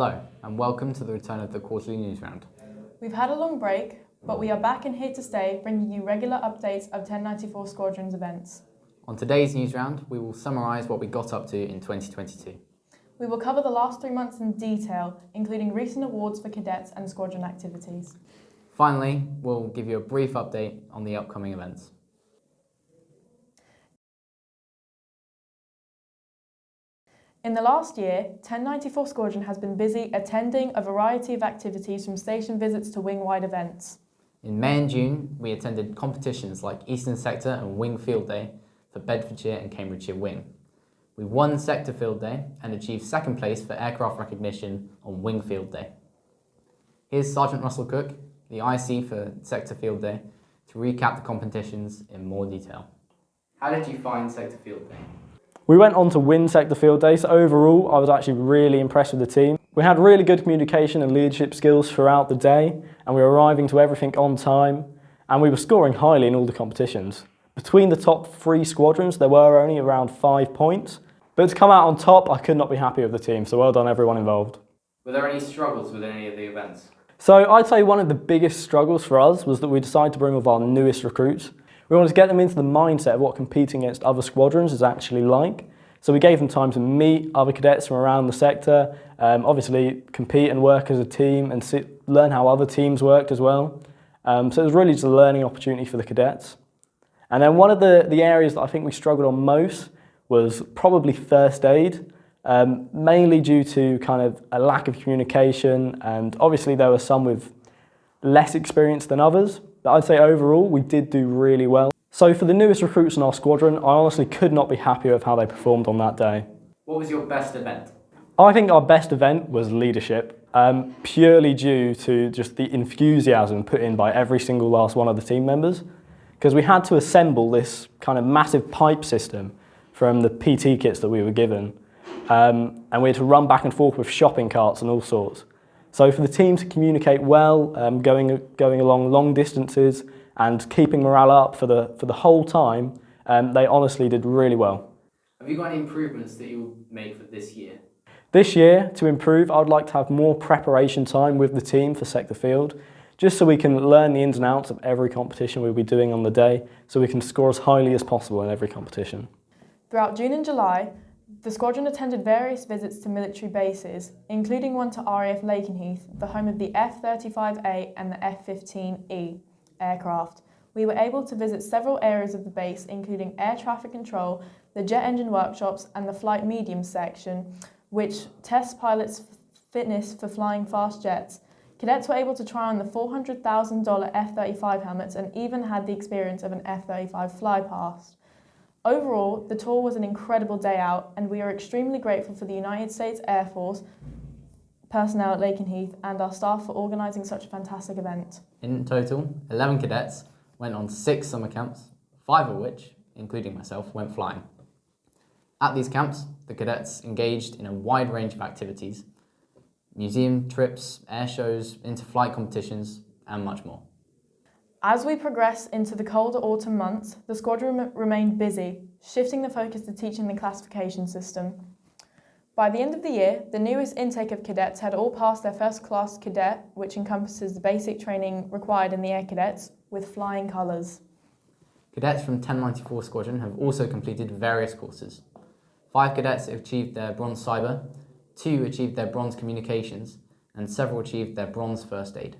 Hello, and welcome to the return of the quarterly news round. We've had a long break, but we are back and here to stay, bringing you regular updates of 1094 Squadron's events. On today's news round, we will summarise what we got up to in 2022. We will cover the last 3 months in detail, including recent awards for cadets and squadron activities. Finally, we'll give you a brief update on the upcoming events. In the last year, 1094 Squadron has been busy attending a variety of activities from station visits to wing-wide events. In May and June, we attended competitions like Eastern Sector and Wing Field Day for Bedfordshire and Cambridgeshire Wing. We won Sector Field Day and achieved second place for aircraft recognition on Wing Field Day. Here's Sergeant Russell Cook, the IC for Sector Field Day, to recap the competitions in more detail. How did you find Sector Field Day? We went on to win Sector Field Day, so overall I was actually really impressed with the team. We had really good communication and leadership skills throughout the day, and we were arriving to everything on time, and we were scoring highly in all the competitions. Between the top 3 squadrons there were only around 5 points, but to come out on top I could not be happy with the team, so well done everyone involved. Were there any struggles with any of the events? So I'd say one of the biggest struggles for us was that we decided to bring all of our newest recruits. We wanted to get them into the mindset of what competing against other squadrons is actually like. So we gave them time to meet other cadets from around the sector, obviously compete and work as a team and learn how other teams worked as well. So it was really just a learning opportunity for the cadets. And then one of the areas that I think we struggled on most was probably first aid, mainly due to kind of a lack of communication, and obviously there were some with less experience than others. But I'd say overall we did do really well. So for the newest recruits in our squadron, I honestly could not be happier with how they performed on that day. What was your best event? I think our best event was leadership, purely due to just the enthusiasm put in by every single last one of the team members. Because we had to assemble this kind of massive pipe system from the PT kits that we were given. And we had to run back and forth with shopping carts and all sorts. So for the team to communicate well, going along long distances and keeping morale up for the whole time, they honestly did really well. Have you got any improvements that you'll make for this year? This year, to improve, I'd like to have more preparation time with the team for Sector Field, just so we can learn the ins and outs of every competition we'll be doing on the day, so we can score as highly as possible in every competition. Throughout June and July, the squadron attended various visits to military bases, including one to RAF Lakenheath, the home of the F-35A and the F-15E aircraft. We were able to visit several areas of the base, including air traffic control, the jet engine workshops and the flight medium section, which tests pilots' fitness for flying fast jets. Cadets were able to try on the $400,000 F-35 helmets and even had the experience of an F-35 fly past. Overall, the tour was an incredible day out, and we are extremely grateful for the United States Air Force personnel at Lakenheath and our staff for organising such a fantastic event. In total, 11 cadets went on 6 summer camps, 5 of which, including myself, went flying. At these camps, the cadets engaged in a wide range of activities: museum trips, air shows, inter-flight competitions, and much more. As we progress into the colder autumn months, the squadron remained busy, shifting the focus to teaching the classification system. By the end of the year, the newest intake of cadets had all passed their first class cadet, which encompasses the basic training required in the Air Cadets, with flying colours. Cadets from 1094 Squadron have also completed various courses. 5 cadets achieved their Bronze Cyber, 2 achieved their Bronze Communications, and several achieved their Bronze First Aid.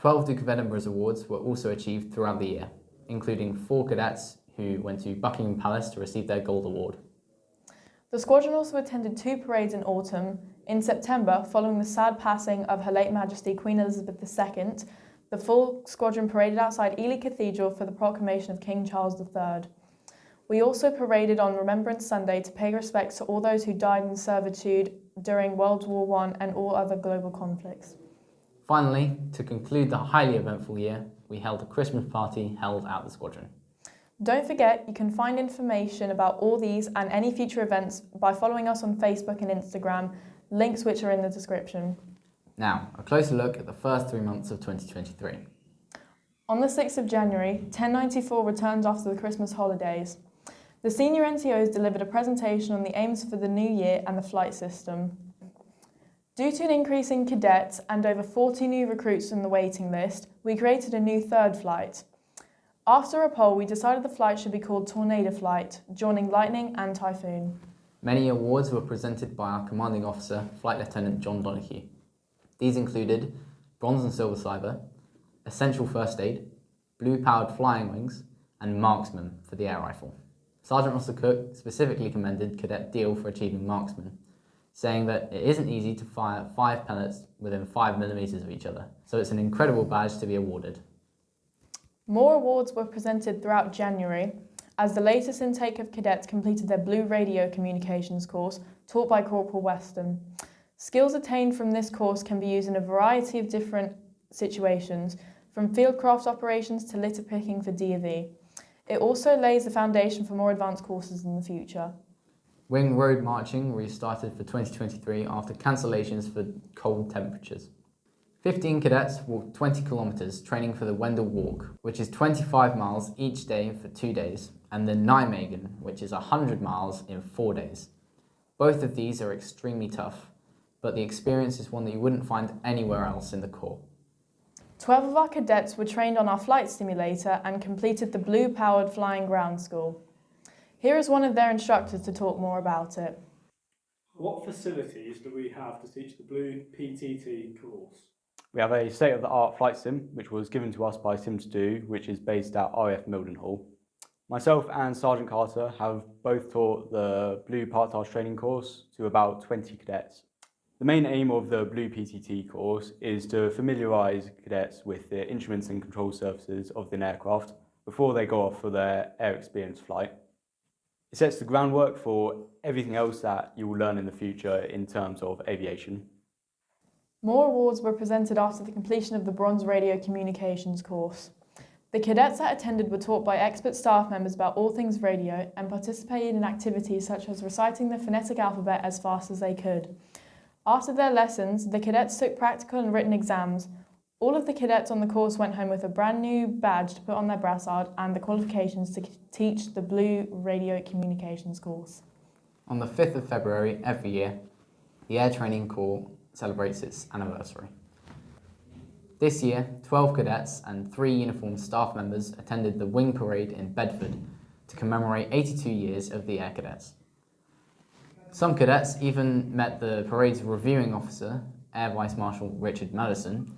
12 Duke of Edinburgh's awards were also achieved throughout the year, including 4 cadets who went to Buckingham Palace to receive their Gold Award. The squadron also attended 2 parades in autumn. In September, following the sad passing of Her late Majesty Queen Elizabeth II, the full squadron paraded outside Ely Cathedral for the proclamation of King Charles III. We also paraded on Remembrance Sunday to pay respects to all those who died in servitude during World War I and all other global conflicts. Finally, to conclude the highly eventful year, we held a Christmas party held at the squadron. Don't forget, you can find information about all these and any future events by following us on Facebook and Instagram, links which are in the description. Now, a closer look at the first 3 months of 2023. On the 6th of January, 1094 returned after the Christmas holidays. The senior NCOs delivered a presentation on the aims for the new year and the flight system. Due to an increase in cadets and over 40 new recruits in the waiting list, we created a new third flight. After a poll, we decided the flight should be called Tornado Flight, joining Lightning and Typhoon. Many awards were presented by our commanding officer, Flight Lieutenant John Donoghue. These included Bronze and Silver Sliver, Essential First Aid, Blue-Powered Flying Wings, and Marksman for the air rifle. Sergeant Russell Cook specifically commended Cadet Deal for achieving Marksman, saying that it isn't easy to fire 5 pellets within 5 millimeters of each other, so it's an incredible badge to be awarded. More awards were presented throughout January, as the latest intake of cadets completed their Blue Radio Communications course, taught by Corporal Weston. Skills attained from this course can be used in a variety of different situations, from fieldcraft operations to litter picking for D&V. It also lays the foundation for more advanced courses in the future. Wing road marching restarted for 2023 after cancellations for cold temperatures. 15 cadets walked 20 kilometres training for the Wendell Walk, which is 25 miles each day for 2 days, and the Nijmegen, which is 100 miles in 4 days. Both of these are extremely tough, but the experience is one that you wouldn't find anywhere else in the Corps. 12 of our cadets were trained on our flight simulator and completed the Blue-Powered Flying Ground School. Here is one of their instructors to talk more about it. What facilities do we have to teach the Blue PTT course? We have a state-of-the-art flight sim, which was given to us by Sim2Do, which is based at RAF Mildenhall. Myself and Sergeant Carter have both taught the Blue Part-Task training course to about 20 cadets. The main aim of the Blue PTT course is to familiarise cadets with the instruments and control surfaces of an aircraft before they go off for their air experience flight. It sets the groundwork for everything else that you will learn in the future in terms of aviation. More awards were presented after the completion of the Bronze Radio Communications course. The cadets that attended were taught by expert staff members about all things radio and participated in activities such as reciting the phonetic alphabet as fast as they could. After their lessons, the cadets took practical and written exams. All of the cadets on the course went home with a brand new badge to put on their brassard and the qualifications to teach the Blue Radio Communications course. On the 5th of February every year, the Air Training Corps celebrates its anniversary. This year, 12 cadets and 3 uniformed staff members attended the Wing Parade in Bedford to commemorate 82 years of the Air Cadets. Some cadets even met the parade's reviewing officer, Air Vice Marshal Richard Madison,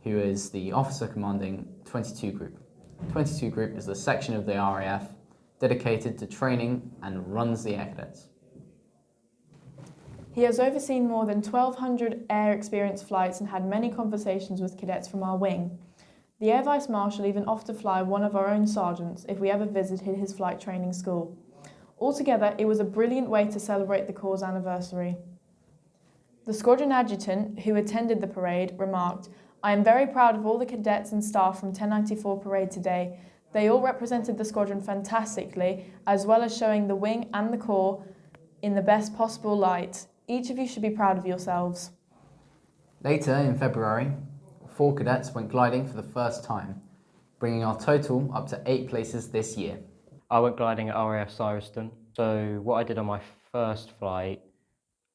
who is the officer commanding 22 Group. 22 Group is the section of the RAF dedicated to training and runs the Air Cadets. He has overseen more than 1,200 air experience flights and had many conversations with cadets from our wing. The Air Vice Marshal even offered to fly one of our own sergeants if we ever visited his flight training school. Altogether, it was a brilliant way to celebrate the Corps' anniversary. The squadron adjutant, who attended the parade, remarked, "I am very proud of all the cadets and staff from 1094 Parade today. They all represented the squadron fantastically, as well as showing the wing and the Corps in the best possible light. Each of you should be proud of yourselves." Later in February, 4 cadets went gliding for the first time, bringing our total up to 8 places this year. I went gliding at RAF Ely Sqn. So what I did on my first flight,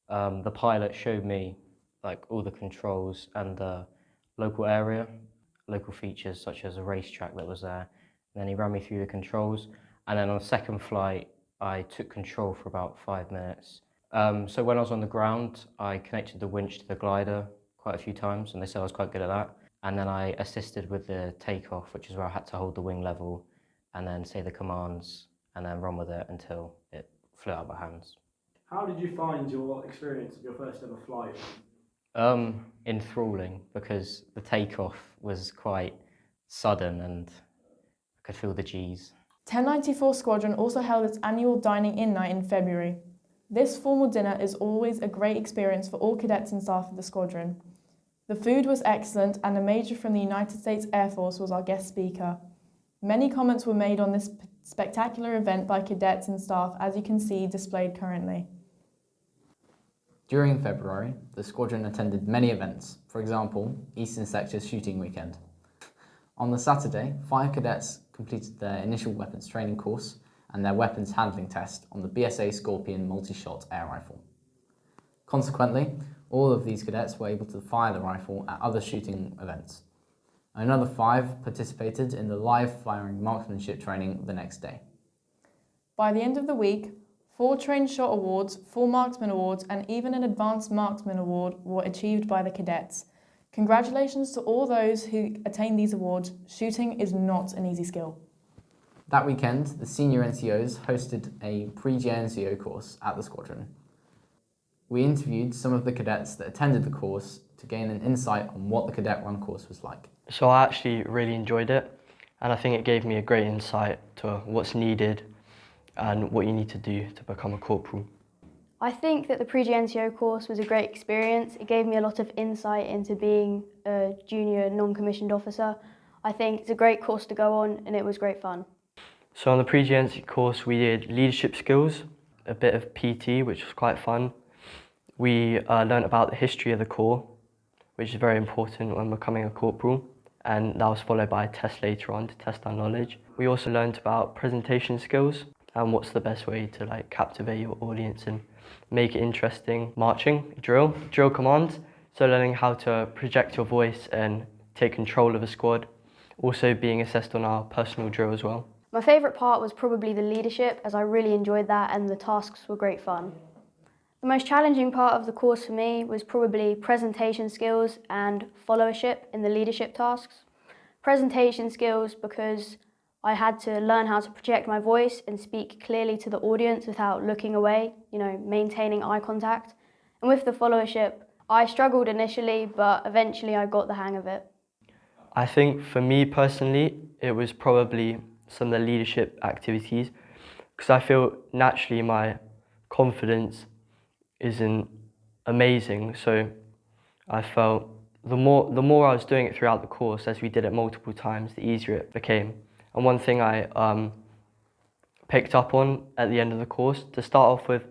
the pilot showed me like all the controls and the local area, local features such as a racetrack that was there. And then he ran me through the controls. And then on the second flight, I took control for about 5 minutes. So when I was on the ground, I connected the winch to the glider quite a few times, and they said I was quite good at that. And then I assisted with the takeoff, which is where I had to hold the wing level and then say the commands and then run with it until it flew out of my hands. How did you find your experience of your first ever flight? Enthralling, because the takeoff was quite sudden and I could feel the G's. 1094 Squadron also held its annual dining-in night in February. This formal dinner is always a great experience for all cadets and staff of the squadron. The food was excellent and a major from the United States Air Force was our guest speaker. Many comments were made on this spectacular event by cadets and staff, as you can see displayed currently. During February, the squadron attended many events, for example, Eastern Sector Shooting Weekend. On the Saturday, 5 cadets completed their initial weapons training course and their weapons handling test on the BSA Scorpion multi-shot air rifle. Consequently, all of these cadets were able to fire the rifle at other shooting events. Another 5 participated in the live firing marksmanship training the next day. By the end of the week, 4 trained shot awards, 4 marksman awards, and even an advanced marksman award were achieved by the cadets. Congratulations to all those who attained these awards. Shooting is not an easy skill. That weekend, the senior NCOs hosted a pre-JNCO course at the squadron. We interviewed some of the cadets that attended the course to gain an insight on what the cadet run course was like. So I actually really enjoyed it, and I think it gave me a great insight to what's needed and what you need to do to become a corporal. I think that the pre-GNCO course was a great experience. It gave me a lot of insight into being a junior non-commissioned officer. I think it's a great course to go on, and it was great fun. So on the pre-GNC course we did leadership skills, a bit of PT, which was quite fun. We learnt about the history of the Corps, which is very important when becoming a corporal, and that was followed by a test later on to test our knowledge. We also learnt about presentation skills and what's the best way to captivate your audience and make it interesting. Marching, drill commands, so learning how to project your voice and take control of a squad. Also being assessed on our personal drill as well. My favourite part was probably the leadership, as I really enjoyed that and the tasks were great fun. The most challenging part of the course for me was probably presentation skills and followership in the leadership tasks. Presentation skills because I had to learn how to project my voice and speak clearly to the audience without looking away, maintaining eye contact. And with the followership, I struggled initially, but eventually I got the hang of it. I think for me personally, it was probably some of the leadership activities, because I feel naturally my confidence isn't amazing, so I felt the more I was doing it throughout the course, as we did it multiple times, the easier it became. And one thing I picked up on at the end of the course, to start off with,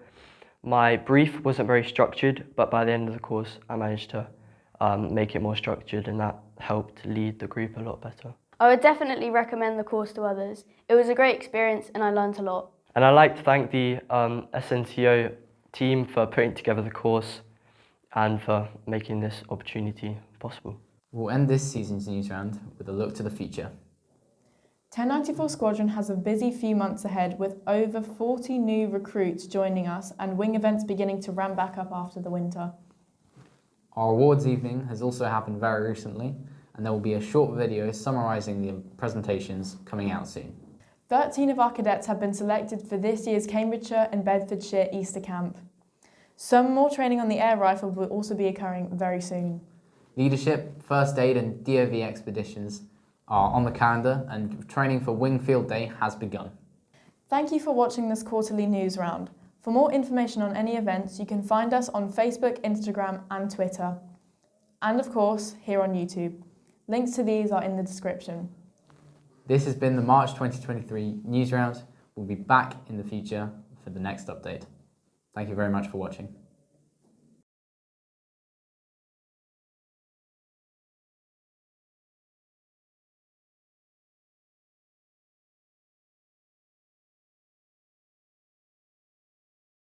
my brief wasn't very structured, but by the end of the course I managed to make it more structured, and that helped lead the group a lot better. I would definitely recommend the course to others. It was a great experience and I learnt a lot. And I'd like to thank the SNCO team for putting together the course and for making this opportunity possible. We'll end this season's news round with a look to the future. 1094 Squadron has a busy few months ahead with over 40 new recruits joining us and wing events beginning to ramp back up after the winter. Our awards evening has also happened very recently, and there will be a short video summarising the presentations coming out soon. 13 of our cadets have been selected for this year's Cambridgeshire and Bedfordshire Easter Camp. Some more training on the air rifle will also be occurring very soon. Leadership, first aid and DOV expeditions are on the calendar, and training for Wing Field Day has begun. Thank you for watching this quarterly news round. For more information on any events, you can find us on Facebook, Instagram and Twitter. And of course, here on YouTube. Links to these are in the description. This has been the March 2023 news round. We'll be back in the future for the next update. Thank you very much for watching.